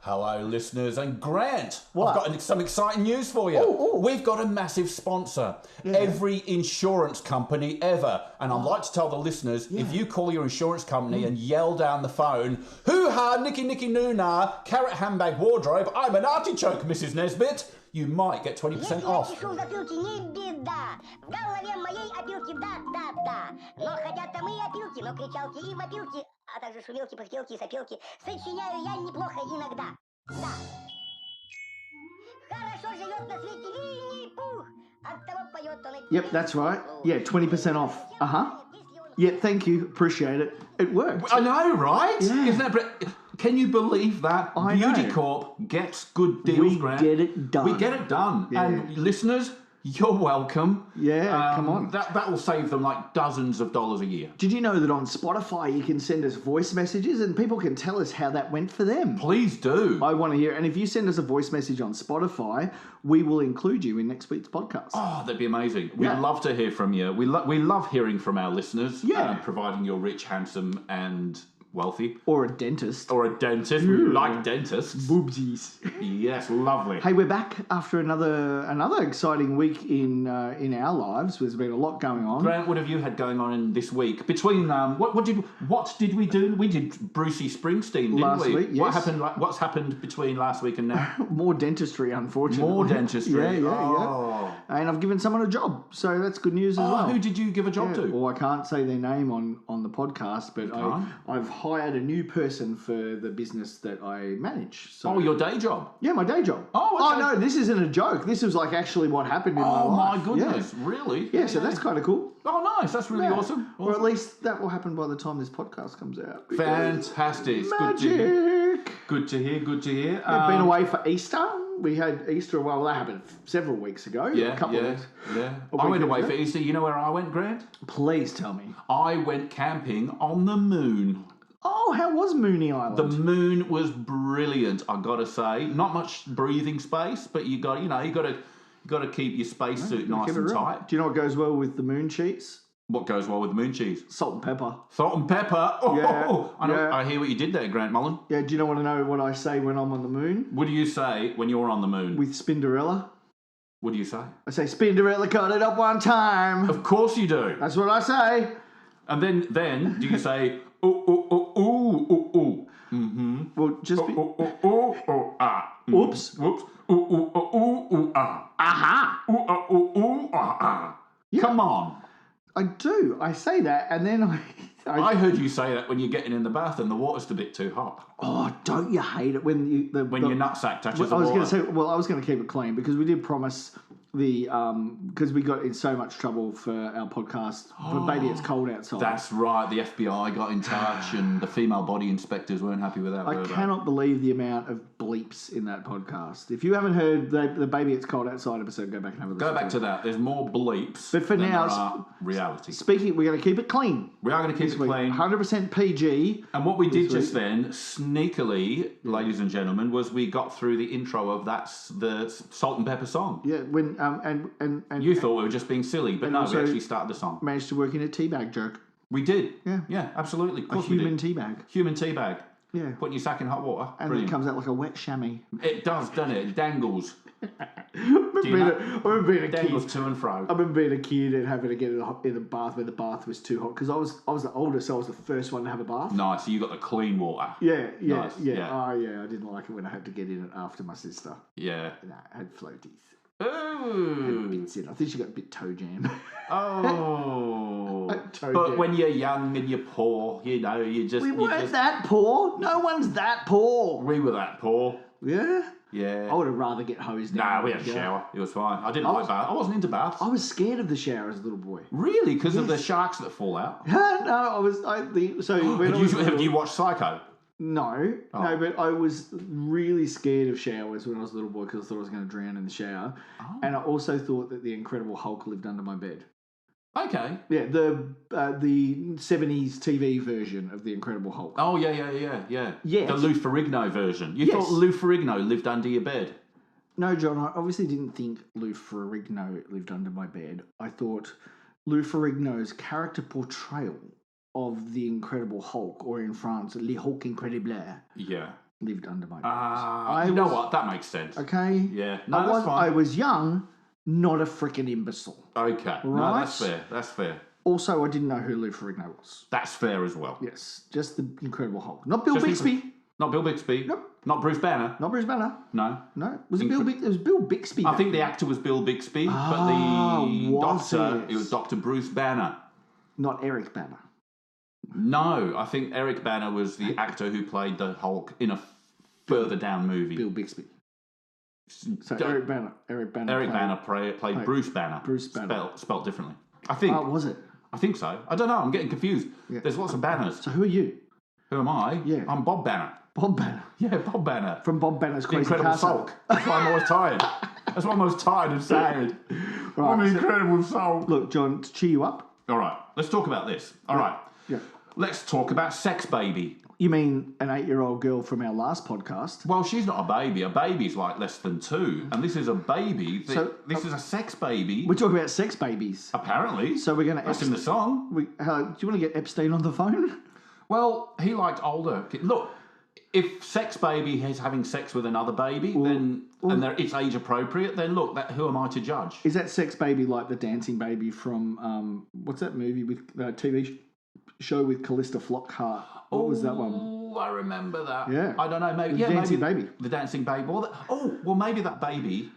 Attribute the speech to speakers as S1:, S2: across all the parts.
S1: Hello, listeners, and Grant,
S2: What?
S1: I've got some exciting news for you.
S2: Ooh.
S1: We've got a massive sponsor, every insurance company ever. And I'd like to tell the listeners, if you call your insurance company and yell down the phone, hoo-ha, nicky noo-na, carrot handbag wardrobe, I'm an artichoke, Mrs. Nesbitt, you might get 20% off.
S3: Если напишу в затылке, не беда. В голове моей опилки, да. Но хотят там и опилки, но кричалки и вопилки, а также шумелки, пыхтелки и сопелки. Сочиняю я неплохо иногда. Да. Хорошо живет на свете Винни-Пух. Оттого поет он и...
S2: Yep, that's right. Yeah, 20% off. Yeah, thank you. Appreciate it. It worked.
S1: I know, right?
S2: Yeah.
S1: Isn't that... Can you believe that?
S2: I
S1: Beauty
S2: know.
S1: Corp gets good deals,
S2: We
S1: Grant.
S2: get it done.
S1: We get it done.
S2: Yeah.
S1: And listeners, you're welcome.
S2: Yeah, come on.
S1: That will save them like dozens of dollars a year.
S2: Did you know that on Spotify you can send us voice messages and people can tell us how that went for them?
S1: Please do.
S2: I want to hear. And if you send us a voice message on Spotify, we will include you in next week's podcast.
S1: Oh, that'd be amazing. We'd
S2: Yeah.
S1: love to hear from you. We love hearing from our listeners.
S2: Yeah.
S1: Providing you're rich, handsome, and wealthy.
S2: Or a dentist.
S1: Or a dentist. We like dentists.
S2: Boobsies.
S1: Yes, lovely.
S2: Hey, we're back after another exciting week in our lives. There's been a lot going on.
S1: Grant, what have you had going on in this week? Between what did we do? We did Brucey Springsteen, didn't
S2: Last
S1: we?
S2: week, yes.
S1: What's happened between last week and now?
S2: More dentistry, unfortunately.
S1: More dentistry.
S2: Yeah. And I've given someone a job, so that's good news as well.
S1: Who did you give a job to?
S2: Well, I can't say their name on the podcast, but I've hired a new person for the business that I manage. So,
S1: Your day job?
S2: yeah, my day job.
S1: Oh, okay.
S2: no, this isn't a joke. This was like actually what happened in my
S1: Oh,
S2: life.
S1: my goodness. Really?
S2: Yeah, so that's kind of cool.
S1: Oh, nice. That's really awesome.
S2: Or at least that will happen by the time this podcast comes out.
S1: Fantastic. It's good to hear.
S2: Magic.
S1: Good to hear.
S2: I've been away for Easter. We had Easter, well, that happened several weeks ago. A couple of weeks.
S1: Yeah.
S2: A
S1: I
S2: week
S1: went away
S2: ago.
S1: for Easter. You know where I went, Grant?
S2: Please tell me.
S1: I went camping on the moon.
S2: Oh, how was Mooney Island?
S1: The moon was brilliant, I gotta say. Not much breathing space, but you got to keep your spacesuit nice
S2: Keep it
S1: and
S2: real.
S1: tight.
S2: Do you know what goes well with the moon cheese?
S1: What goes well with the moon cheese?
S2: Salt and pepper.
S1: Salt and pepper. Oh,
S2: Yeah,
S1: I hear what you did there, Grant Mullen.
S2: Yeah, do you know what I say when I'm on the moon?
S1: What do you say when you're on the moon?
S2: With Spinderella?
S1: What do you say?
S2: I say, Spinderella cut it up one time.
S1: Of course you do.
S2: That's what I say.
S1: And then do you say ooh ooh ooh ooh ooh ooh? Mm-hmm.
S2: Well, just be...
S1: Ooh ooh ooh ooh ah.
S2: Oops.
S1: Whoops. Ooh ooh ooh ooh ooh ah.
S2: Aha!
S1: Ooh ooh ooh ah ah.
S2: Yeah.
S1: Come on.
S2: I do. I say that, and then
S1: I heard you say that when you're getting in the bath and the water's a bit too hot.
S2: Oh, don't you hate it when your
S1: nutsack touches the
S2: I was
S1: water?
S2: going to say, well, I was going to keep it clean because we did promise because we got in so much trouble for our podcast for Baby It's Cold Outside.
S1: That's right. The FBI got in touch and the female body inspectors weren't happy with that.
S2: I cannot believe the amount of bleeps in that podcast. If you haven't heard the Baby It's Cold Outside episode, go back and have a listen.
S1: Go back to that. There's more bleeps
S2: But for
S1: than
S2: now,
S1: there are reality.
S2: Speaking, we're going to keep it clean.
S1: We are going to keep it clean.
S2: 100% PG.
S1: And what we did just then, sneakily, ladies and gentlemen, was we got through the intro of the Salt-N-Pepa song.
S2: Yeah, when and
S1: You thought we were just being silly, but no, we
S2: also
S1: actually started the song.
S2: managed to work in a teabag joke.
S1: We did.
S2: Yeah.
S1: Yeah, absolutely. Of
S2: A
S1: course we
S2: human
S1: did.
S2: teabag.
S1: Human teabag.
S2: Yeah.
S1: Putting your sack in hot water.
S2: And
S1: Brilliant.
S2: it comes out like a wet chamois.
S1: It does, doesn't it? It dangles.
S2: I remember being a
S1: Dangles
S2: kid.
S1: to and fro.
S2: I remember being a kid and having to get in a bath when the bath was too hot because I was the oldest, so I was the first one to have a bath.
S1: Nice. So you got the clean water.
S2: Yeah.
S1: Nice,
S2: Yeah.
S1: yeah.
S2: Oh, yeah. I didn't like it when I had to get in it after my sister.
S1: Yeah.
S2: Nah, I had floaties.
S1: Ooh.
S2: Bits in. I think she got a bit toe jam.
S1: Oh.
S2: Toe
S1: But
S2: jam.
S1: when you're young and you're poor, you know, you just...
S2: We
S1: you
S2: weren't
S1: just-
S2: that poor. No one's that poor.
S1: We were that poor.
S2: Yeah.
S1: Yeah.
S2: I would have rather get hosed down.
S1: Nah, we had a shower. It was fine. I didn't like baths. I wasn't into baths.
S2: I was scared of the shower as a little boy.
S1: Really? Because of the sharks that fall out?
S2: No, I was.
S1: Have you watched Psycho?
S2: No, but I was really scared of showers when I was a little boy because I thought I was going to drown in the shower, and I also thought that the Incredible Hulk lived under my bed.
S1: Okay.
S2: Yeah, the 70s TV version of the Incredible Hulk.
S1: Oh, yeah.
S2: Yes.
S1: The Lou Ferrigno version. You
S2: Yes.
S1: thought Lou Ferrigno lived under your bed?
S2: No, John, I obviously didn't think Lou Ferrigno lived under my bed. I thought Lou Ferrigno's character portrayal of the Incredible Hulk, or in France, Le Hulk Incredible,
S1: Yeah.
S2: lived under my bed.
S1: You know what? That makes sense.
S2: Okay?
S1: Yeah. No, that's fine.
S2: I was young, not a freaking imbecile.
S1: Okay.
S2: Right?
S1: No, that's fair. That's fair.
S2: Also, I didn't know who Lou Ferrigno was.
S1: That's fair as well.
S2: Yes, just the Incredible Hulk. Not Bill Bixby.
S1: Not Bill Bixby.
S2: Nope.
S1: Not Bruce Banner.
S2: Not Bruce Banner.
S1: No.
S2: No. Was it Bill Bixby? It was Bill Bixby.
S1: I think the actor was Bill Bixby, but the doctor, it was Dr. Bruce Banner.
S2: Not Eric Banner.
S1: No, I think Eric Banner was the actor who played the Hulk in a further down movie.
S2: Bill Bixby. So Eric Banner
S1: played Bruce Banner.
S2: Bruce Banner.
S1: Spelt differently. I think.
S2: Oh, was it?
S1: I think so. I don't know. I'm getting confused. Yeah. There's lots of banners.
S2: So who are you?
S1: Who am I?
S2: Yeah.
S1: I'm Bob Banner.
S2: Bob Banner.
S1: Yeah, Bob Banner.
S2: From Bob Banner's Crazy
S1: Incredible
S2: Castle.
S1: Sulk. That's why I'm always tired. That's why I'm always tired and sad.
S2: Right,
S1: I'm Incredible Sulk.
S2: Look, John, to cheer you up.
S1: All right. Let's talk about this. All right.
S2: Yeah.
S1: Let's talk about Sex Baby.
S2: You mean an 8-year-old girl from our last podcast?
S1: Well, she's not a baby. A baby's like less than 2. And this is a baby. This is a sex baby.
S2: We're talking about sex babies.
S1: Apparently.
S2: So we're going to...
S1: That's in the song.
S2: Do you want to get Epstein on the phone?
S1: Well, he liked older kids. Look, if Sex Baby is having sex with another baby, and it's age appropriate, then look, who am I to judge?
S2: Is that Sex Baby like the dancing baby from... what's that movie with... TV show with Callista Flockhart? What was that one?
S1: Oh, I remember that.
S2: Yeah.
S1: I don't know, maybe...
S2: The dancing baby.
S1: The dancing baby. Well, maybe that baby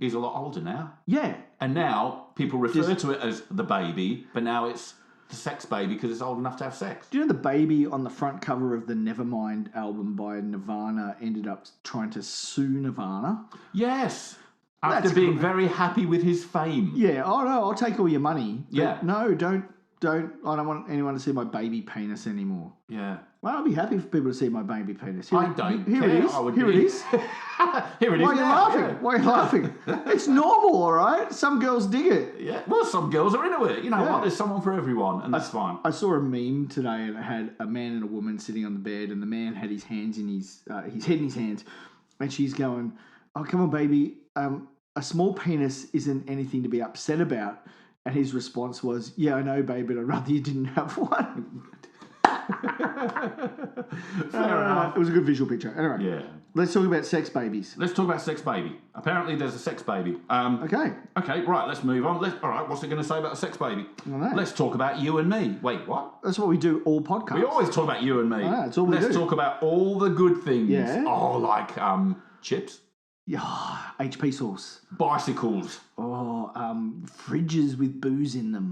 S1: is a lot older now.
S2: Yeah.
S1: And now people refer to it as the baby, but now it's the sex baby because it's old enough to have sex.
S2: Do you know the baby on the front cover of the Nevermind album by Nirvana ended up trying to sue Nirvana?
S1: Yes. After being very happy with his fame.
S2: Yeah. Oh, no, I'll take all your money.
S1: Yeah.
S2: No, don't. I don't want anyone to see my baby penis anymore.
S1: Yeah.
S2: Well, I'd be happy for people to see my baby penis.
S1: I don't
S2: Here
S1: care.
S2: it is. Here it is.
S1: Here it is.
S2: Why are you laughing?
S1: Yeah.
S2: Why are you laughing? It's normal, all right? Some girls dig it.
S1: Yeah. Well, some girls are into it. You know what? There's someone for everyone, and that's fine.
S2: I saw a meme today, and it had a man and a woman sitting on the bed, and the man had his hands in his head in his hands, and she's going, "Oh, come on, baby. A small penis isn't anything to be upset about." And his response was, "Yeah, I know, babe, but I'd rather you didn't have one."
S1: Fair enough.
S2: It was a good visual picture. Anyway,
S1: Yeah.
S2: let's talk about sex babies.
S1: Let's talk about Sex Baby. Apparently, there's a sex baby.
S2: Okay.
S1: Okay, right, let's move on. All right, what's it going to say about a sex baby?
S2: I don't know.
S1: Let's talk about you and me. Wait, what?
S2: That's what we do all podcasts.
S1: We always talk about you and me.
S2: That's all we do.
S1: Let's talk about all the good things.
S2: Yeah.
S1: Oh, like chips,
S2: Yeah, HP sauce.
S1: bicycles,
S2: Fridges with booze in them.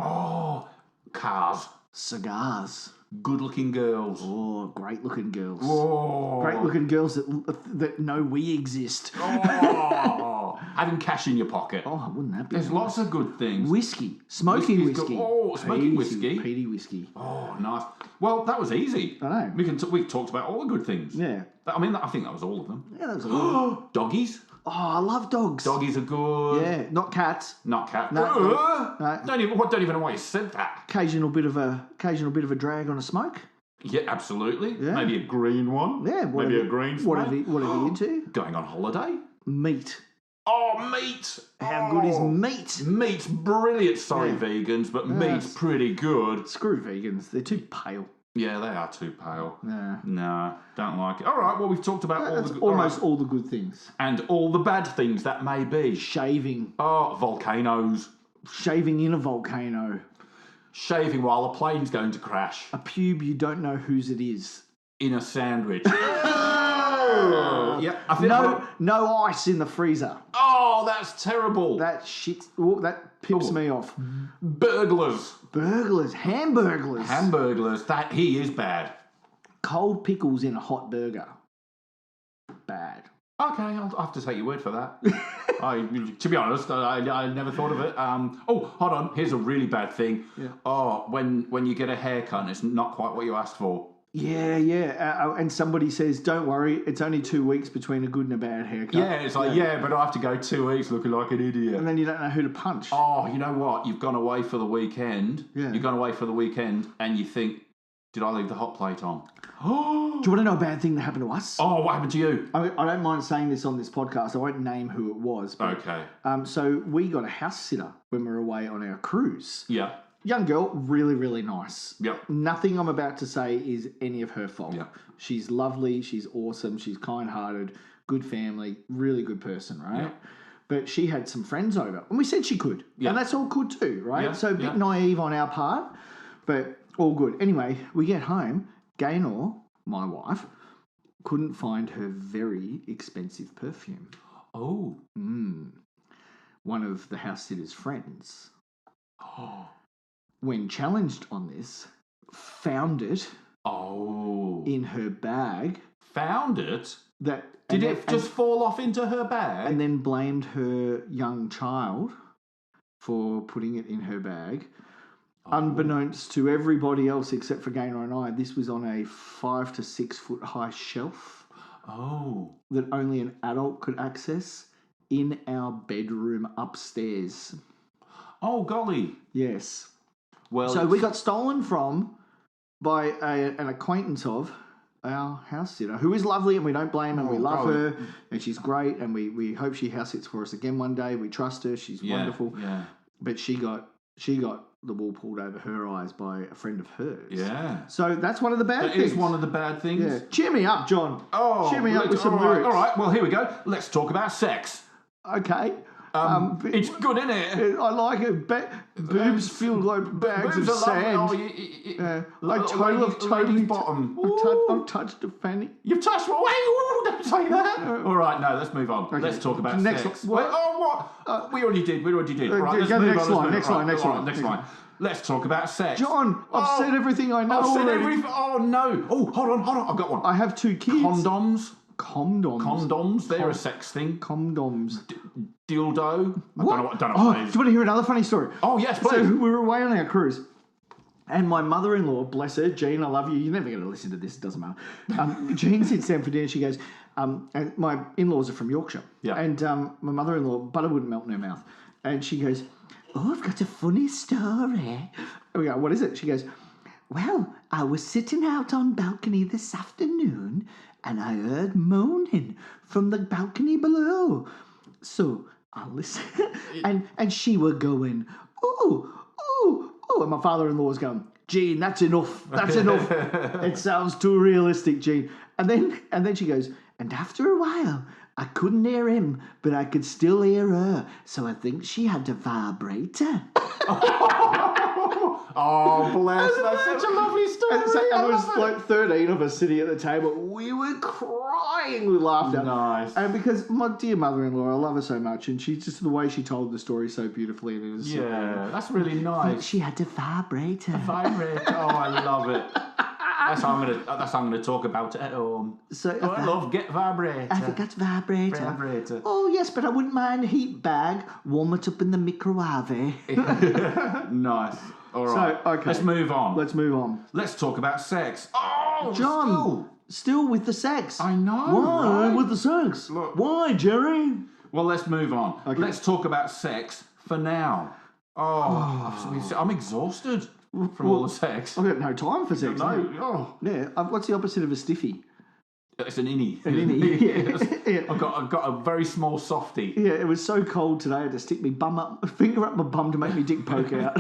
S1: cars,
S2: Cigars.
S1: good-looking girls.
S2: Oh, great-looking girls.
S1: Oh.
S2: Great-looking girls that know we exist.
S1: Oh. Having cash in your pocket.
S2: Oh, wouldn't that be
S1: There's
S2: nice?
S1: lots of good things.
S2: Whiskey. Smoking
S1: Whiskey's
S2: whiskey.
S1: good. Oh, smoking whiskey.
S2: Peaty whiskey.
S1: Oh, nice. Well, that was easy.
S2: I know.
S1: We've talked about all the good things.
S2: Yeah.
S1: I mean, I think that was all of them.
S2: Yeah, that was all.
S1: Doggies.
S2: Oh, I love dogs.
S1: Doggies are good.
S2: Yeah, not cats.
S1: Not cat.
S2: No.
S1: Don't even know why you said that.
S2: Occasional bit of a drag on a smoke.
S1: Yeah, absolutely.
S2: Yeah.
S1: Maybe a green one.
S2: Yeah,
S1: Maybe a green smoke.
S2: Whatever you into.
S1: Going on holiday.
S2: Meat.
S1: Oh, meat.
S2: How good is meat?
S1: Meat's brilliant. Sorry,
S2: Yeah.
S1: vegans, but meat's pretty good.
S2: Screw vegans. They're too pale.
S1: Yeah, they are too pale.
S2: Yeah.
S1: No, don't like it. All right, well, we've talked about
S2: That's almost all the good things.
S1: and all the bad things that may be.
S2: Shaving.
S1: Oh, volcanoes.
S2: Shaving in a volcano.
S1: Shaving while a plane's going to crash.
S2: A pube you don't know whose it is.
S1: In a sandwich. Yeah, I think
S2: No ice in the freezer.
S1: Oh, that's terrible.
S2: That shit. Oh, that pips me off.
S1: Burglars.
S2: Burglars. Hamburglers.
S1: Hamburglars. That he is bad.
S2: Cold pickles in a hot burger. Bad.
S1: Okay, I'll have to take your word for that. To be honest, I never thought of it. Oh, hold on. Here's a really bad thing.
S2: Yeah.
S1: Oh, when you get a haircut and it's not quite what you asked for.
S2: Yeah. And somebody says, "Don't worry, it's only 2 weeks between a good and a bad haircut."
S1: Yeah, it's like, but I have to go 2 weeks looking like an idiot.
S2: And then you don't know who to punch.
S1: Oh, you know what? You've gone away for the weekend.
S2: Yeah.
S1: You've gone away for the weekend and you think, did I leave the hot plate on?
S2: Do you want to know a bad thing that happened to us?
S1: Oh, what happened to you?
S2: I don't mind saying this on this podcast. I won't name who it was. But,
S1: Okay.
S2: So we got a house sitter when we were away on our cruise.
S1: Yeah.
S2: young girl, really, really nice.
S1: Yep.
S2: Nothing I'm about to say is any of her fault.
S1: Yep.
S2: She's lovely. She's awesome. She's kind-hearted, good family, really good person, right?
S1: Yep.
S2: But she had some friends over, and we said she could.
S1: Yep.
S2: And that's all good too, right?
S1: Yep.
S2: So a bit
S1: Yep.
S2: naive on our part, but all good. Anyway, we get home. Gaynor, my wife, couldn't find her very expensive perfume.
S1: Oh.
S2: One of the house sitter's friends,
S1: Oh.
S2: when challenged on this, found it in her bag.
S1: Found it?
S2: Did
S1: it just fall off into her bag?
S2: And then blamed her young child for putting it in her bag. Unbeknownst to everybody else except for Gaynor and I, this was on a 5 to 6 foot high shelf that only an adult could access in our bedroom upstairs.
S1: Oh, golly.
S2: Yes.
S1: Well,
S2: So we got stolen from by an acquaintance of our house sitter, who is lovely and we don't blame her and we love her and she's great and we hope she house sits for us again one day. We trust her. She's wonderful.
S1: Yeah.
S2: But she got the wool pulled over her eyes by a friend of hers.
S1: Yeah.
S2: So that's one of the bad
S1: That
S2: things.
S1: is one of the bad things.
S2: Yeah. Cheer me up, John.
S1: Oh,
S2: cheer me up with some
S1: all right,
S2: lyrics.
S1: all right, well, here we go. Let's talk about sex.
S2: Okay.
S1: It's good, isn't it?
S2: I like it. Boobs feel like bags
S1: Boobs
S2: of
S1: are lovely.
S2: sand.
S1: Oh,
S2: I totally
S1: ladies' bottom.
S2: I've touched a fanny.
S1: You've touched my way. Don't say that. All right, no, let's move on.
S2: Okay.
S1: Let's talk about
S2: Next
S1: sex.
S2: one.
S1: What? We already did. All right, let's
S2: go
S1: move
S2: next
S1: on.
S2: line, next line, next
S1: All right,
S2: line,
S1: next
S2: next
S1: line. Let's talk about sex.
S2: John, I've said everything I know
S1: I've said
S2: already.
S1: everything. Oh, no. Oh, hold on. I've got one.
S2: I have 2 kids.
S1: Condoms.
S2: Condoms.
S1: They're a sex thing.
S2: Condoms.
S1: Dildo.
S2: What?
S1: I don't know
S2: Oh,
S1: what
S2: do
S1: it
S2: you
S1: is.
S2: want to hear another funny story?
S1: Oh, yes,
S2: So
S1: please.
S2: we were away on our cruise. And my mother-in-law, bless her, Jean, I love you. You're never going to listen to this. It doesn't matter. Jean sits down for dinner. She goes, and my in-laws are from Yorkshire.
S1: Yeah.
S2: And my mother-in-law, butter wouldn't melt in her mouth. And she goes, oh, I've got a funny story. And we go, what is it? She goes, well, I was sitting out on balcony this afternoon and I heard moaning from the balcony below. So I listened and she were going, oh, and my father-in-law was going, Jean, that's enough. It sounds too realistic, Jean. And then she goes, and after a while, I couldn't hear him, but I could still hear her. So I think she had a vibrator.
S1: Oh, bless. That's such a lovely story.
S2: And there was like 13 of us sitting at the table. We were crying with laughter.
S1: Nice.
S2: And because my dear mother-in-law, I love her so much, and she's just the way she told the story so beautifully. And it was
S1: That's really nice.
S2: she had a vibrator.
S1: Vibrate. Oh, I love it. That's how I'm gonna talk about it at home.
S2: So
S1: I love get vibrator.
S2: I think that's vibrator.
S1: Vibrator.
S2: Oh yes, but I wouldn't mind a heat bag. Warm it up in the microwave.
S1: Nice. All right.
S2: So, okay.
S1: Let's move on.
S2: Let's move on.
S1: Let's talk about sex. Oh,
S2: John, still with the sex.
S1: I know.
S2: Why
S1: right?
S2: with the sex?
S1: Look.
S2: Why, Jerry?
S1: Well, let's move on.
S2: Okay.
S1: Let's talk about sex for now. Oh, I'm exhausted from all the sex.
S2: I've got no time for sex.
S1: No.
S2: mate.
S1: Oh.
S2: Yeah. What's the opposite of a stiffy?
S1: It's an innie.
S2: An innie.
S1: Yes.
S2: Yeah.
S1: I've got a very small softie.
S2: Yeah, it was so cold today. I had to stick my finger up my bum to make me dick poke out.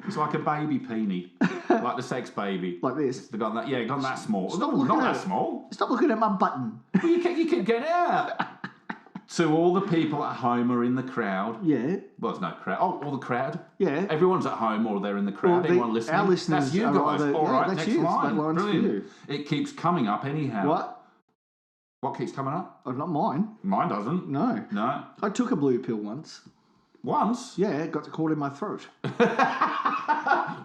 S1: It's like a baby peenie, like the sex baby.
S2: Like this.
S1: They've got that. Yeah, gone that small.
S2: Stop
S1: No,
S2: looking
S1: not
S2: at
S1: that
S2: it.
S1: small.
S2: Stop looking at my button.
S1: Well, you can get out. To all the people at home or in the crowd.
S2: Yeah.
S1: Well, there's no crowd. Oh, all the crowd.
S2: Yeah.
S1: Everyone's at home or they're in the crowd.
S2: Well,
S1: Anyone listening?
S2: our listeners
S1: That's you
S2: are
S1: guys.
S2: either-
S1: All
S2: yeah,
S1: right,
S2: that's
S1: next
S2: you.
S1: line.
S2: That line's for
S1: Brilliant.
S2: you.
S1: It keeps coming up anyhow.
S2: What?
S1: What keeps coming up?
S2: Oh, not mine.
S1: Mine doesn't.
S2: No.
S1: No.
S2: I took a blue pill once.
S1: Once?
S2: Yeah, it got caught in my throat.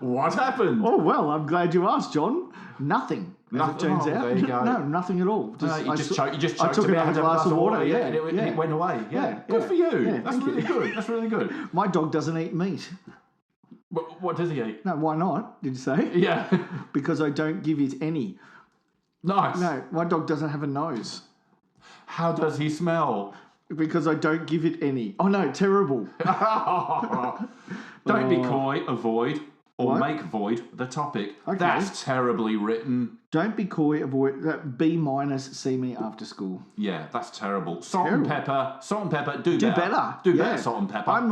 S1: What happened?
S2: Oh, well, I'm glad you asked, John. Nothing, as
S1: Nothing.
S2: it turns
S1: Oh,
S2: out.
S1: there you go.
S2: No, nothing at all.
S1: You just choked
S2: I took
S1: a bit
S2: another
S1: out of
S2: glass of water, yeah.
S1: and it went away. Yeah. Good
S2: yeah.
S1: for you.
S2: Yeah,
S1: That's
S2: thank
S1: really
S2: you.
S1: good. That's really good.
S2: My dog doesn't eat meat.
S1: What does he eat?
S2: No, why not? Did you say?
S1: Yeah.
S2: Because I don't give it any.
S1: Nice.
S2: No, my dog doesn't have a nose.
S1: How does he smell?
S2: Because I don't give it any. Oh no, terrible.
S1: Don't be coy, avoid, or
S2: What?
S1: make void the topic.
S2: Okay.
S1: That's terribly written.
S2: Don't be coy, avoid that. B minus, see me after school.
S1: Yeah, that's terrible. Salt
S2: Terrible.
S1: and pepper. Salt and pepper. Do
S2: Do
S1: better.
S2: better.
S1: Do
S2: Yeah.
S1: better, salt and pepper.
S2: I'm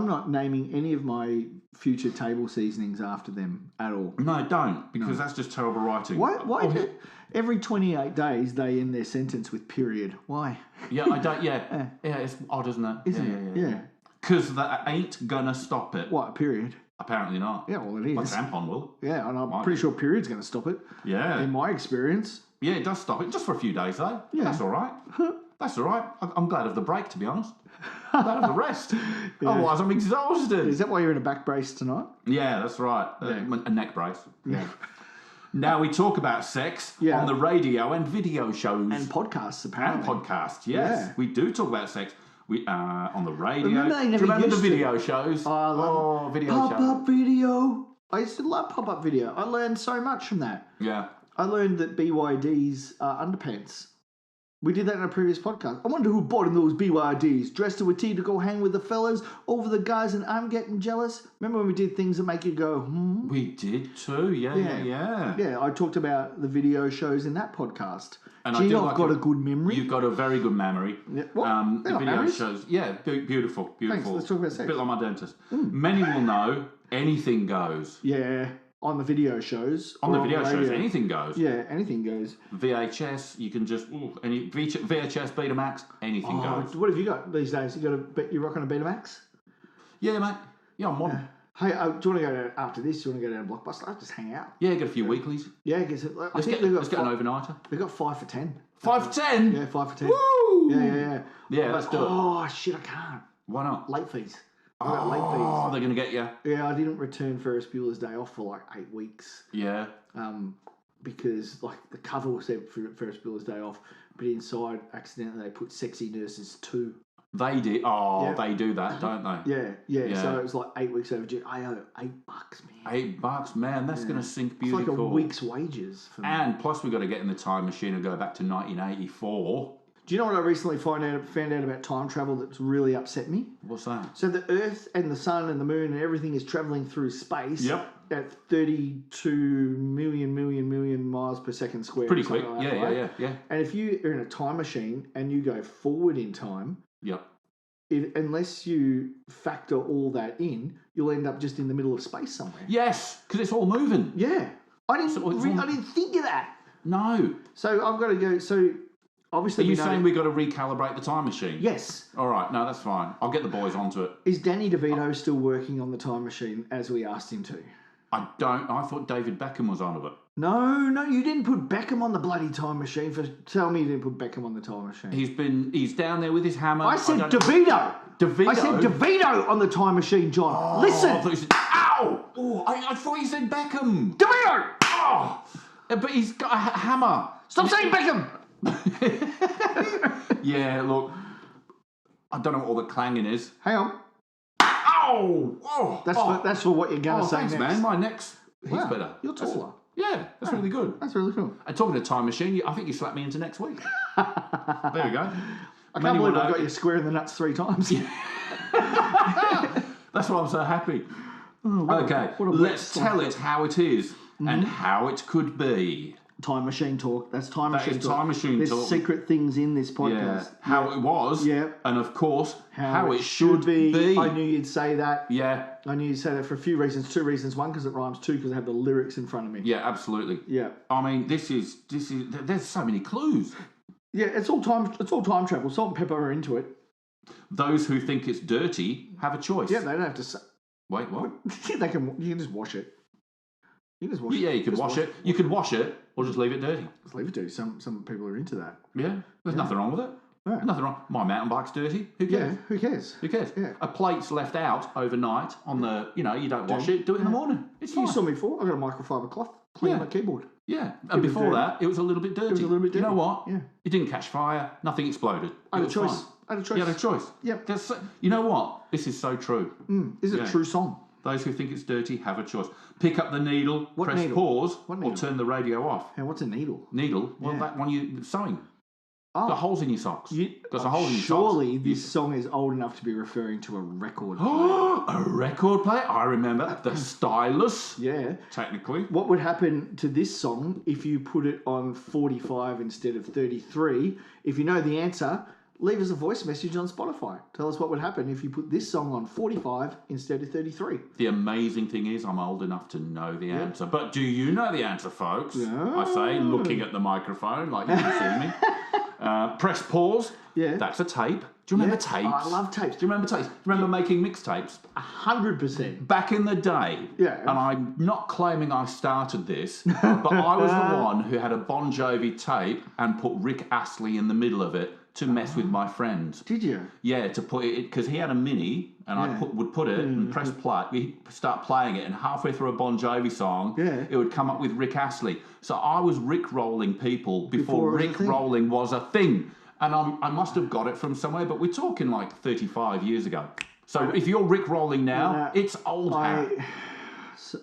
S2: not naming any of my future table seasonings after them at all.
S1: No, don't, because that's just terrible writing.
S2: Why every 28 days they end their sentence with period? Why?
S1: Yeah, I don't. Yeah, it's odd, isn't it?
S2: Isn't it? Yeah.
S1: Because that ain't gonna stop it.
S2: What, a period?
S1: Apparently not.
S2: Yeah, well, it is.
S1: My tampon will.
S2: Yeah, and I'm pretty sure period's going to stop it.
S1: Yeah.
S2: In my experience.
S1: Yeah, it does stop it. Just for a few days, though. Yeah. That's all right. That's all right. I'm glad of the break, to be honest. Glad of the rest. Yeah. Otherwise, I'm exhausted.
S2: Is that why you're in a back brace tonight?
S1: Yeah, that's right. A neck brace. Yeah. Now we talk about sex on the radio and video shows.
S2: And podcasts, apparently.
S1: And podcasts, yes. Yeah. We do talk about sex. We on the radio.
S2: Remember
S1: the video shows?
S2: Oh, I love
S1: video shows.
S2: Pop-up video. I used to love pop-up video. I learned so much from that.
S1: Yeah.
S2: I learned that BYDs are underpants. We did that in a previous podcast. I wonder who bought in those BYDs. Dressed to a T to go hang with the fellas, over the guys, and I'm getting jealous. Remember when we did things that make you go,
S1: We did too, yeah.
S2: Yeah, I talked about the video shows in that podcast.
S1: And
S2: I've got a good memory.
S1: You've got a very good memory.
S2: Yeah. What?
S1: The video shows, beautiful.
S2: Thanks, let's talk about sex.
S1: A bit like my dentist. Many will know anything goes.
S2: Yeah. On the video shows.
S1: On the video shows, anything goes.
S2: Yeah, anything goes.
S1: VHS, you can just any VHS, Betamax, anything goes.
S2: What have you got these days? You rocking a Betamax?
S1: Yeah, mate. Yeah, I'm modern.
S2: Hey, do you want to go down after this? Do you want to go down to Blockbuster? I'll just hang out.
S1: Yeah, get a few weeklies.
S2: Yeah, let's get
S1: an overnighter.
S2: They've got 5 for 10.
S1: 5 for 10?
S2: Yeah, 5 for 10.
S1: Woo!
S2: Yeah.
S1: Yeah, let's do it.
S2: Oh shit, I can't.
S1: Why not?
S2: Late fees.
S1: Oh, they're going to get you.
S2: Yeah, I didn't return Ferris Bueller's Day Off for like 8 weeks.
S1: Yeah.
S2: Because like the cover said Ferris Bueller's Day Off, but inside accidentally they put Sexy Nurses 2.
S1: They did. Oh, they do that, don't they?
S2: Yeah. So it was like 8 weeks overdue. I owe $8, man.
S1: $8, man. That's going to sink beauty.
S2: It's like a week's wages for me.
S1: And plus, we've got to get in the time machine and go back to 1984.
S2: Do you know what I recently found out about time travel that's really upset me?
S1: What's that?
S2: So the Earth and the Sun and the Moon and everything is travelling through space at 32 million miles per second squared.
S1: Pretty quick.
S2: Like
S1: that, yeah.
S2: And if you are in a time machine and you go forward in time, unless you factor all that in, you'll end up just in the middle of space somewhere.
S1: Yes, because it's all moving.
S2: Yeah. I didn't think of that.
S1: No.
S2: So I've got to go... So obviously,
S1: are you saying we've got to recalibrate the time machine?
S2: Yes.
S1: All right. No, that's fine. I'll get the boys onto it.
S2: Is Danny DeVito still working on the time machine as we asked him to?
S1: I don't. I thought David Beckham was on it.
S2: No, you didn't put Beckham on the bloody time machine. Tell me you didn't put Beckham on the time machine.
S1: He's down there with his hammer.
S2: I said DeVito.
S1: DeVito?
S2: I said DeVito on the time machine, John.
S1: Oh,
S2: listen.
S1: I thought you said, ow! Oh, I thought you said Beckham.
S2: DeVito!
S1: Oh, but he's got a hammer.
S2: Stop saying Beckham!
S1: Yeah, look, I don't know what all the clanging is.
S2: Hang on.
S1: Ow! Oh,
S2: that's for what you're going to say
S1: thanks,
S2: next.
S1: man. My neck's better.
S2: You're taller.
S1: That's really good.
S2: That's really cool.
S1: And talking to time machine, I think you slapped me into next week. There we go.
S2: I can't believe I got you square in the nuts 3 times.
S1: That's why I'm so happy. Let's tell it how it is and how it could be.
S2: Time machine talk. That's time machine talk.
S1: Time machine
S2: There's
S1: talk.
S2: secret things in this podcast.
S1: Yeah. How it was.
S2: Yeah.
S1: And of course, how it should be.
S2: I knew you'd say that.
S1: Yeah.
S2: I knew you'd say that for a few reasons. 2 reasons. 1, because it rhymes. 2, because I have the lyrics in front of me.
S1: Yeah, absolutely.
S2: Yeah.
S1: I mean, this is. There's so many clues.
S2: Yeah, it's all time travel. Salt-N-Pepa are into it.
S1: Those who think it's dirty have a choice.
S2: Yeah, they don't have to say.
S1: Wait, what?
S2: You can just wash it. You can just wash it.
S1: Yeah, you could wash it. You could wash it or just leave it dirty.
S2: Just leave it dirty. Some people are into that.
S1: Yeah, there's nothing wrong with it.
S2: Yeah.
S1: Nothing wrong. My mountain bike's dirty. Who cares?
S2: Yeah, who cares?
S1: Who cares?
S2: Yeah.
S1: A plate's left out overnight on the, you don't wash it, do it in the morning. It's fine.
S2: You saw me before. I got a microfiber cloth. Clean my keyboard.
S1: Yeah, and before that, it was a little bit dirty. You know what?
S2: Yeah.
S1: It didn't catch fire. Nothing exploded.
S2: I had a choice.
S1: You had a choice.
S2: Yep.
S1: You know what? This is so true.
S2: Is it a true song?
S1: Those who think it's dirty have a choice. Pick up the needle, press pause, or turn the radio off.
S2: And what's a needle?
S1: Needle? Well, that one you're sewing. Got holes in your socks. Got some holes in your socks.
S2: Surely this song is old enough to be referring to a record player.
S1: A record player? I remember. The stylus.
S2: Yeah.
S1: Technically.
S2: What would happen to this song if you put it on 45 instead of 33? If you know the answer, leave us a voice message on Spotify. Tell us what would happen if you put this song on 45 instead of 33.
S1: The amazing thing is I'm old enough to know the answer. But do you know the answer, folks?
S2: Yeah.
S1: I say, looking at the microphone like you can see me. Press pause.
S2: Yeah.
S1: That's a tape. Do you remember tapes?
S2: I love tapes.
S1: Do you remember tapes? Do you remember making mixtapes?
S2: 100%.
S1: Back in the day,
S2: Yeah.
S1: and I'm not claiming I started this, but I was the one who had a Bon Jovi tape and put Rick Astley in the middle of it to mess with my friends.
S2: Did you?
S1: Yeah, to put it, because he had a mini, and I would put it and press play. We start playing it, and halfway through a Bon Jovi song, it would come up with Rick Astley. So I was Rick rolling people before Rick rolling was a thing. And I must have got it from somewhere, but we're talking like 35 years ago. So if you're Rick rolling now, it's old hat.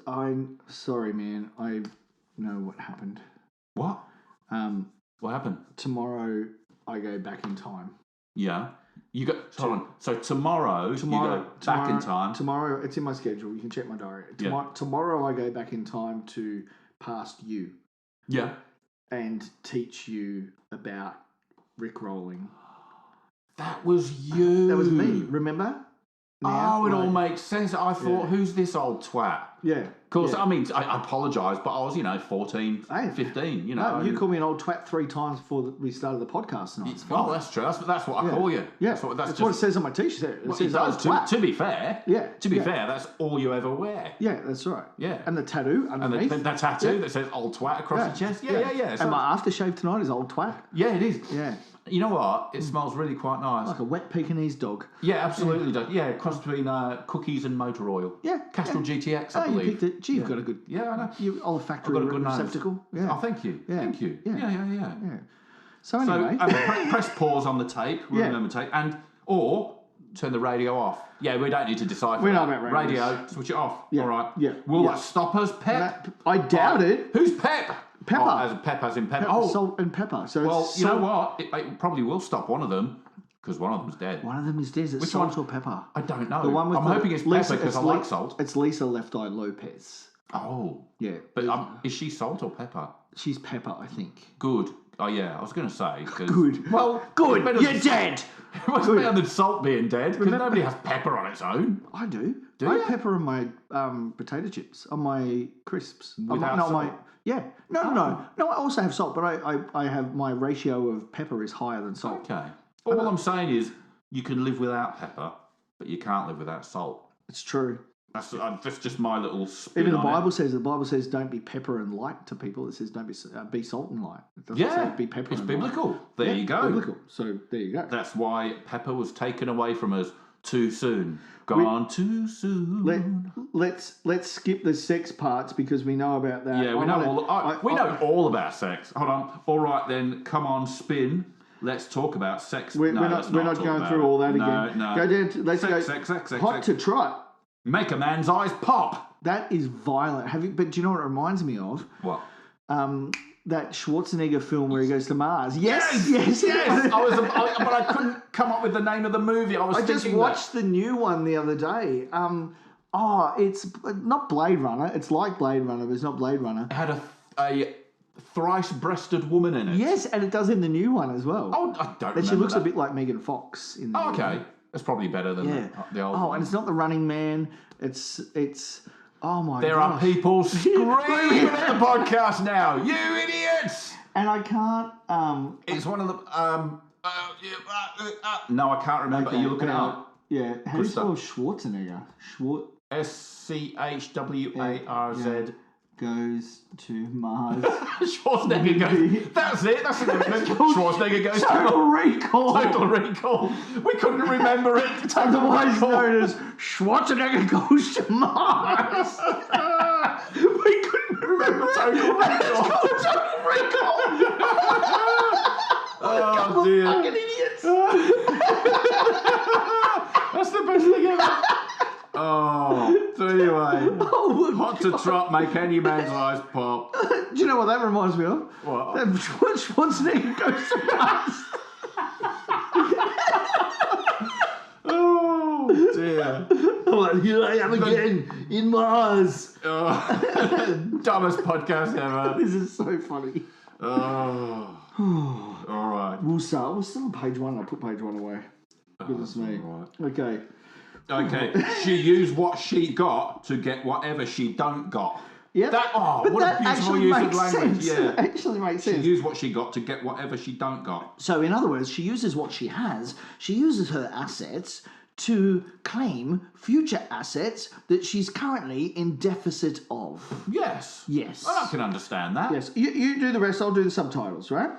S2: I'm sorry, man. I know what happened.
S1: What? What happened?
S2: Tomorrow I go back in time.
S1: Yeah. You got. Hold on. So tomorrow you go back in time.
S2: Tomorrow, it's in my schedule. You can check my diary. Tomorrow I go back in time to past you.
S1: Yeah.
S2: And teach you about Rick rolling.
S1: That was you.
S2: That was me. Remember?
S1: Now, it all makes sense. I thought, who's this old twat?
S2: Yeah.
S1: Of course, I mean, I apologise, but I was, 14, 15,
S2: No, you called me an old twat 3 times before we started the podcast tonight.
S1: Well, that's true. That's what I call you.
S2: Yeah.
S1: That's
S2: what it says on my t-shirt. It says
S1: does.
S2: old twat.
S1: To be fair.
S2: Yeah.
S1: To be fair, that's all you ever wear.
S2: Yeah, that's right.
S1: Yeah.
S2: And the tattoo underneath.
S1: And the tattoo that says old twat across the chest. Yeah. So,
S2: and my aftershave tonight is old twat.
S1: Yeah, it is.
S2: Yeah.
S1: You know what? It smells really quite nice.
S2: Like a wet Pekingese dog.
S1: Yeah, absolutely. Yeah, cross between cookies and motor oil.
S2: Yeah.
S1: Castrol GTX, I believe.
S2: You picked it. Gee, you've got a good...
S1: Yeah, I know.
S2: You olfactory receptacle.
S1: Yeah. Oh, thank you.
S2: Yeah.
S1: Thank you. Yeah.
S2: So anyway...
S1: press pause on the tape. Remember tape. Or turn the radio off. Yeah, we don't need to decipher.
S2: We know about radios.
S1: Radio, switch it off.
S2: Yeah.
S1: All right.
S2: Yeah.
S1: Will that stop us, Pep?
S2: I doubt it.
S1: Who's Pep?
S2: Pepper.
S1: Pep as in pepper.
S2: Salt and pepper. So
S1: well, you know what? It probably will stop one of them, because one of them's dead.
S2: One of them is dead. Which salt or pepper?
S1: I don't know.
S2: The one with
S1: I'm hoping it's Pepper because I like salt.
S2: It's Lisa Left Eye Lopez.
S1: Oh.
S2: Yeah.
S1: But is she salt or pepper?
S2: She's pepper, I think.
S1: Good. Oh, yeah. I was going to say.
S2: Good.
S1: Well,
S2: good. You're dead.
S1: It was better than salt being dead, because nobody has pepper on its own.
S2: I do.
S1: Do
S2: I
S1: you?
S2: have pepper on my potato chips, on my crisps.
S1: Without salt?
S2: Yeah. No. I also have salt, but I have my ratio of pepper is higher than salt.
S1: Okay. All I'm saying is you can live without pepper, but you can't live without salt.
S2: It's true.
S1: That's just my little spin.
S2: Even the Bible says don't be pepper and light to people. It says don't be salt and light. It doesn't say be pepper.
S1: It's
S2: and
S1: biblical.
S2: Light.
S1: There you go.
S2: Biblical. So there you go.
S1: That's why pepper was taken away from us too soon. Gone too soon.
S2: Let's skip the sex parts because we know about that.
S1: Yeah, we know all about sex. Hold on. All right then. Come on, spin. Let's talk about sex.
S2: We're not going through all that again.
S1: No.
S2: Go down to
S1: Sex.
S2: hot to trot.
S1: Make a man's eyes pop.
S2: That is violent. But do you know what it reminds me of?
S1: What?
S2: That Schwarzenegger film where he goes to Mars. Yes.
S1: But I couldn't come up with the name of the movie. I
S2: just watched the new one the other day. It's not Blade Runner. It's like Blade Runner, but it's not Blade Runner.
S1: It had a thrice-breasted woman in it.
S2: Yes, and it does in the new one as well.
S1: Oh, I don't remember.
S2: And she looks a bit like Megan Fox in the new one.
S1: That's probably better than the old one.
S2: Oh, and it's not The Running Man. It's oh my god.
S1: There are people screaming at the podcast now. You idiots!
S2: And I can't
S1: it's one of the no, I can't remember. Are you looking it up?
S2: Yeah. How do you spell Schwarzenegger?
S1: SCHWARZ.
S2: Goes to Mars.
S1: Schwarzenegger goes. That's it. That's it. Schwarzenegger goes
S2: Total Recall.
S1: Total Recall. We couldn't remember it.
S2: Otherwise known as Schwarzenegger Goes to Mars. We couldn't remember Total Recall. Total Recall.
S1: Oh dear.
S2: Fucking idiots.
S1: That's the best thing ever. Oh, so anyway, hot to trot, make any man's eyes pop.
S2: Do you know what that reminds me of?
S1: What?
S2: That Schwarzenegger Goes to Mars.
S1: Oh dear.
S2: Well, here I am again in Mars.
S1: Dumbest podcast ever.
S2: This is so funny.
S1: Oh. All right. right.
S2: We're still on page 1. I'll put page 1 away. Goodness me.
S1: Right.
S2: Okay.
S1: Okay. She used what she got to get whatever she don't got.
S2: Yeah.
S1: What a beautiful use of language. Yeah.
S2: That actually makes sense.
S1: She used what she got to get whatever she don't got.
S2: So, in other words, she uses what she has. She uses her assets to claim future assets that she's currently in deficit of.
S1: Yes.
S2: Yes.
S1: I can understand that.
S2: Yes. You do the rest. I'll do the subtitles, right?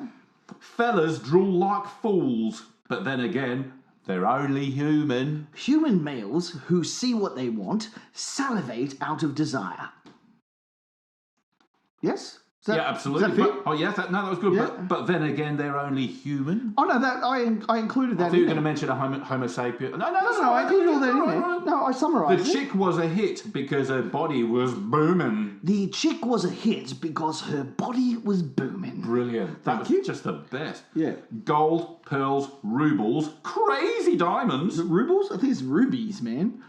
S1: Fellas drool like fools, but then again, they're only human.
S2: Human males who see what they want salivate out of desire. Yes?
S1: Yeah, absolutely.
S2: Does that fit?
S1: That was good.
S2: Yeah.
S1: But then again, they're only human.
S2: Oh, no, that I included that
S1: I thought you were going to mention a homo sapien. No,
S2: I included all that in there. No, I summarised
S1: The chick was a hit because her body was booming.
S2: The chick was a hit because her body was booming.
S1: Brilliant. That was just the best.
S2: Yeah.
S1: Gold, pearls, rubles, crazy diamonds.
S2: Rubles? I think it's rubies, man.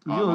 S1: Oh,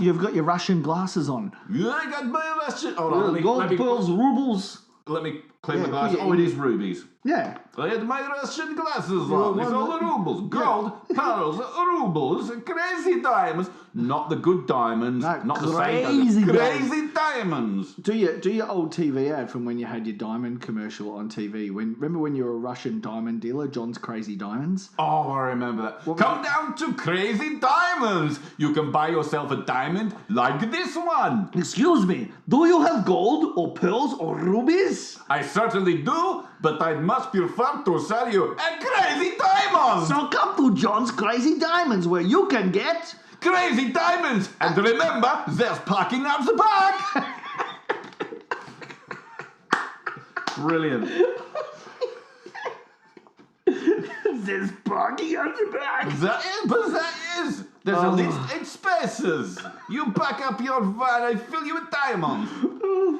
S2: You've got your Russian glasses on.
S1: Yeah, I got my Russian. Hold on,
S2: Gold, pearls, rubles.
S1: Let me clean my glasses. Oh, it is rubies.
S2: Yeah.
S1: I had my Russian glasses on. It's all the rubles. Gold, pearls, rubles, crazy diamonds. Not the good diamonds.
S2: No,
S1: not the
S2: crazy
S1: same crazy diamonds.
S2: Do your old TV ad from when you had your diamond commercial on TV? Remember when you were a Russian diamond dealer, John's Crazy Diamonds?
S1: Oh, I remember that. Come down to Crazy Diamonds. You can buy yourself a diamond like this one.
S2: Excuse me, do you have gold or pearls or rubies?
S1: I certainly do, but I'd much prefer to sell you a Crazy Diamond.
S2: So come to John's Crazy Diamonds where you can get...
S1: Crazy Diamonds! And remember, there's parking out the back! Brilliant.
S2: There's parking out the back!
S1: That is. There's a list in spaces. You pack up your van, I fill you with diamonds.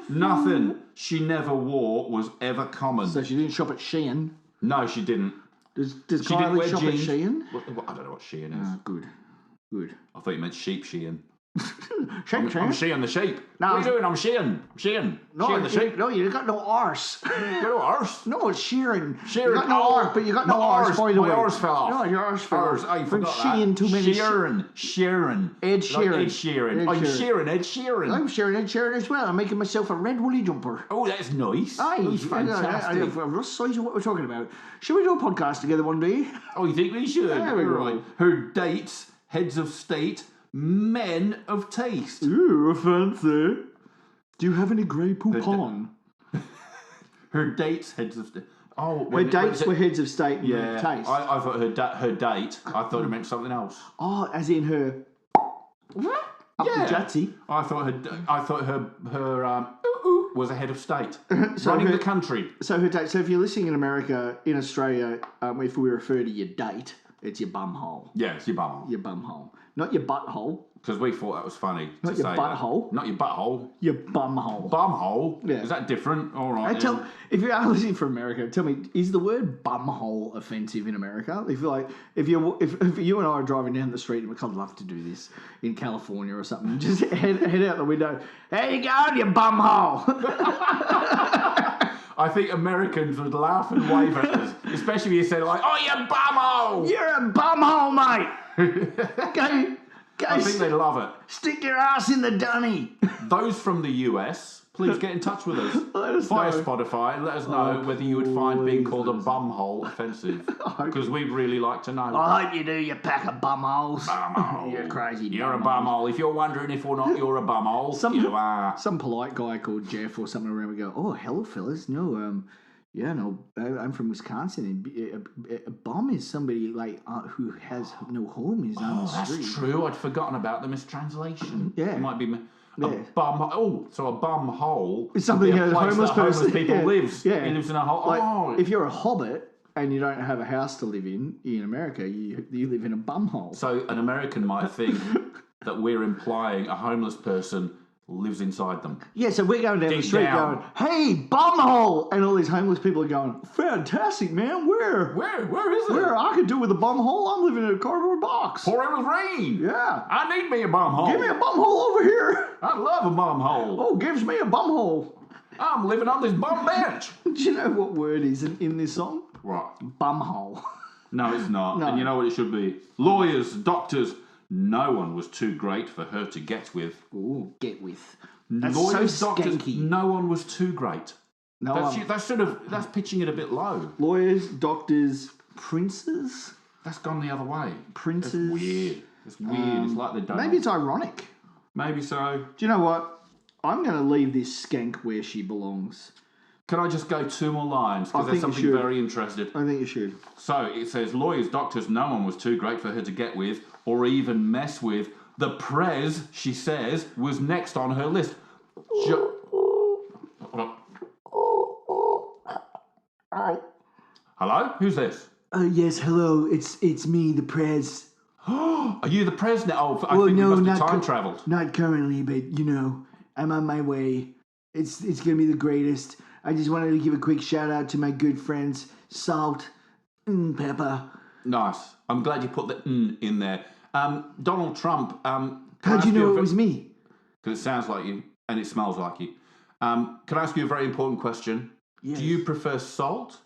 S1: Nothing she never wore was ever common.
S2: So she didn't shop at Shein?
S1: No, she didn't.
S2: Does
S1: She didn't
S2: Kylie
S1: wear
S2: shop
S1: jeans.
S2: at Shein?
S1: I don't know what Shein is.
S2: Good.
S1: I thought you meant sheep Shein.
S2: Shein,
S1: I'm Shein the sheep.
S2: No.
S1: What are you doing? I'm Shein. Shein the sheep.
S2: No, you got no arse.
S1: You got no arse.
S2: No, it's Sheeran.
S1: Sheeran.
S2: You got no arse, but you got no arse, by the way.
S1: My arse fell off.
S2: No, your arse fell off.
S1: I
S2: From
S1: forgot
S2: Shein too many...
S1: Sheeran.
S2: Ed Sheeran.
S1: Like Ed Sheeran.
S2: Ed
S1: I'm
S2: Sheeran.
S1: Ed Sheeran.
S2: I'm sharing Ed Sheeran as well. I'm making myself a red woolly jumper.
S1: Oh, that's nice.
S2: Aye,
S1: That's fantastic.
S2: I have a rough size of what we're talking about. Should we do a podcast together one day?
S1: Oh, you think we should?
S2: There we go.
S1: Right. Her dates, heads of state, men of taste.
S2: Ooh, fancy. Do you have any grey poupon?
S1: Her dates, heads of state. Oh,
S2: Her dates were heads of state and
S1: yeah.
S2: taste.
S1: I thought her date. I thought it meant something else.
S2: Oh, as in her... What? Up the Jatsy.
S1: I thought her was a head of state running the country.
S2: So her date. So if you're listening in America, in Australia, if we refer to your date, it's your bumhole.
S1: Yeah, it's your bumhole.
S2: Your bumhole, not your butthole.
S1: Because we thought that was funny.
S2: Not
S1: to
S2: your
S1: say
S2: butthole.
S1: That. Not your butthole.
S2: Your bumhole.
S1: Bumhole.
S2: Yeah.
S1: Is that different? All right.
S2: If you are listening from America, tell me, is the word bumhole offensive in America? If you and I are driving down the street, and I'd love to do this in California or something, just head out the window. How you going, you bumhole?
S1: I think Americans would laugh and wave at us, especially if you say like, "Oh, you bumhole!
S2: You're a bumhole, mate."
S1: I think they love it.
S2: Stick your ass in the dunny.
S1: Those from the US, please get in touch with us.
S2: Let us
S1: via
S2: know.
S1: Spotify and let us know whether you would find being called a bumhole offensive. Because we'd really like to know.
S2: I hope you do, you pack of bumholes.
S1: Bumhole.
S2: You're crazy.
S1: You're a
S2: bumhole.
S1: bumhole. If you're wondering if or not you're a bumhole, you are.
S2: Some polite guy called Jeff or something around would go, "Oh, hello, fellas. No, yeah, no, I'm from Wisconsin, and a bum is somebody like who has no home, is on the street."
S1: That's true. I'd forgotten about the mistranslation.
S2: Yeah.
S1: It might be a
S2: Yeah.
S1: bum. Oh, so a bum hole.
S2: It's something
S1: would be
S2: a
S1: place
S2: homeless
S1: that
S2: person
S1: people lives.
S2: Yeah.
S1: He lives in a hole.
S2: Like, if you're a hobbit and you don't have a house to live in America, you live in a bum hole.
S1: So an American might think that we're implying a homeless person lives inside them.
S2: Yeah, so we're going down the
S1: Dig
S2: street
S1: down.
S2: going, "Hey, bumhole!" And all these homeless people are going, "Fantastic, man. Where
S1: is it?
S2: Where I could do with a bumhole? I'm living in a cardboard box."
S1: Pouring with rain.
S2: Yeah.
S1: I need me a bum hole.
S2: Give me a bumhole over here.
S1: I love a bum hole.
S2: Oh, gives me a bumhole.
S1: I'm living on this bum bench.
S2: Do you know what word is in this song?
S1: Right.
S2: Bumhole.
S1: No, it's not.
S2: No.
S1: And you know what it should be? Lawyers, doctors, no one was too great for her to get with.
S2: Ooh, get with. That's
S1: Lawyers,
S2: so
S1: doctors,
S2: skanky.
S1: no one was too great.
S2: No
S1: That's pitching it a bit low.
S2: Lawyers, doctors, princes?
S1: That's gone the other way.
S2: Princes.
S1: It's weird. It's weird. It's like they don't.
S2: Maybe it's ironic.
S1: Maybe so.
S2: Do you know what? I'm going to leave this skank where she belongs.
S1: Can I just go 2 more lines?
S2: I
S1: Because there's
S2: think you
S1: something
S2: should.
S1: very interested.
S2: I think you should.
S1: So it says, lawyers, doctors, no one was too great for her to get with or even mess with. The prez, she says, was next on her list. Hello? Who's this?
S2: Yes, hello. It's me, the prez.
S1: Are you the prez now? Oh, I
S2: Well,
S1: think
S2: no,
S1: you must
S2: not
S1: have time
S2: co-
S1: travelled.
S2: Not currently, but you know, I'm on my way. It's gonna be the greatest. I just wanted to give a quick shout out to my good friends Salt-N-Pepa.
S1: Nice. I'm glad you put the N in there. Donald Trump.
S2: How'd you know it was me?
S1: Because it sounds like you and it smells like you. Can I ask you a very important question?
S2: Yes.
S1: Do you prefer salt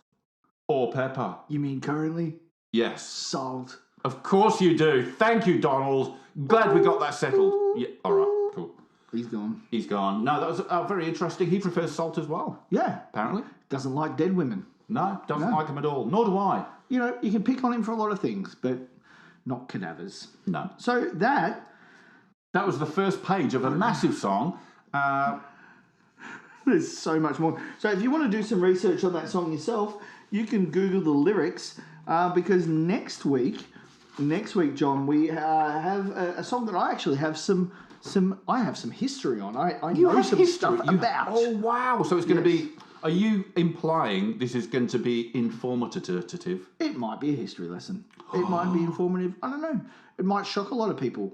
S1: or pepper?
S2: You mean currently?
S1: Yes.
S2: Salt.
S1: Of course you do. Thank you, Donald. Glad we got that settled. Yeah. All right. Cool.
S2: He's gone.
S1: He's gone. No, that was very interesting. He prefers salt as well,
S2: Yeah.
S1: apparently.
S2: Doesn't like dead women.
S1: No, doesn't
S2: No.
S1: like him at all. Nor do I.
S2: You know, you can pick on him for a lot of things, but not cadavers.
S1: No.
S2: So that
S1: That was the first page of a massive song.
S2: there's so much more. So if you want to do some research on that song yourself, you can Google the lyrics because next week, John, we have a song that I actually have some history on. I know some stuff about.
S1: Oh, wow. So it's going to
S2: Yes.
S1: be... Are you implying this is going to be informative?
S2: It might be a history lesson. It might be informative. I don't know. It might shock a lot of people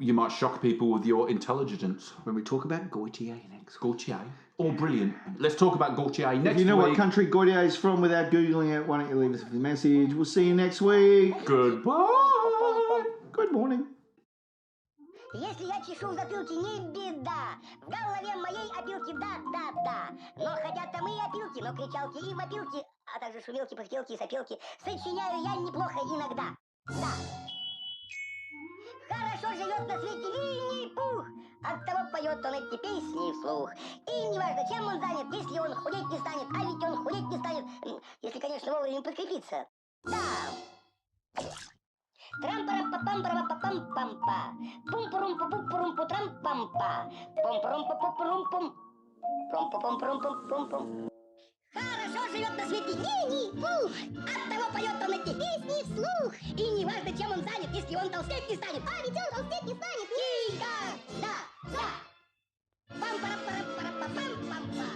S1: You might shock people with your intelligence.
S2: when we talk about Gautier next.
S1: Gautier. Oh, brilliant. Let's talk about Gautier next
S2: If you know
S1: week.
S2: what country Gautier is from without Googling it, why don't you leave us a message? We'll see you next week.
S1: Goodbye.
S2: Good morning.
S3: Если я чешу в затылке, не беда. В голове моей опилки, да. Но хотят там и опилки, но кричалки и вопилки, а также шумелки, пыхтелки и сопелки. Сочиняю я неплохо иногда. Да. Хорошо живет на свете Винни-Пух. Оттого поет он эти песни вслух. И неважно, чем он занят, если он худеть не станет, а ведь он худеть не станет, если, конечно, вовремя подкрепиться. Да. Трам-парам-па-пам-парам-па-пам-пам-па. Пум-пурум-пу-пум-пурум-пу-трам-пам-па. Пум-пурум-пу-пу-пурум-пум. Пум-пу-пум-пурум-пум-пум. Хорошо живет на свете Винни-Пух. Оттого поет он эти песни вслух. И неважно, чем он занят, если он толстеть не станет. А ведь он толстеть не станет. Да. Пам-парам-парам-парам-па-пам-пам-па.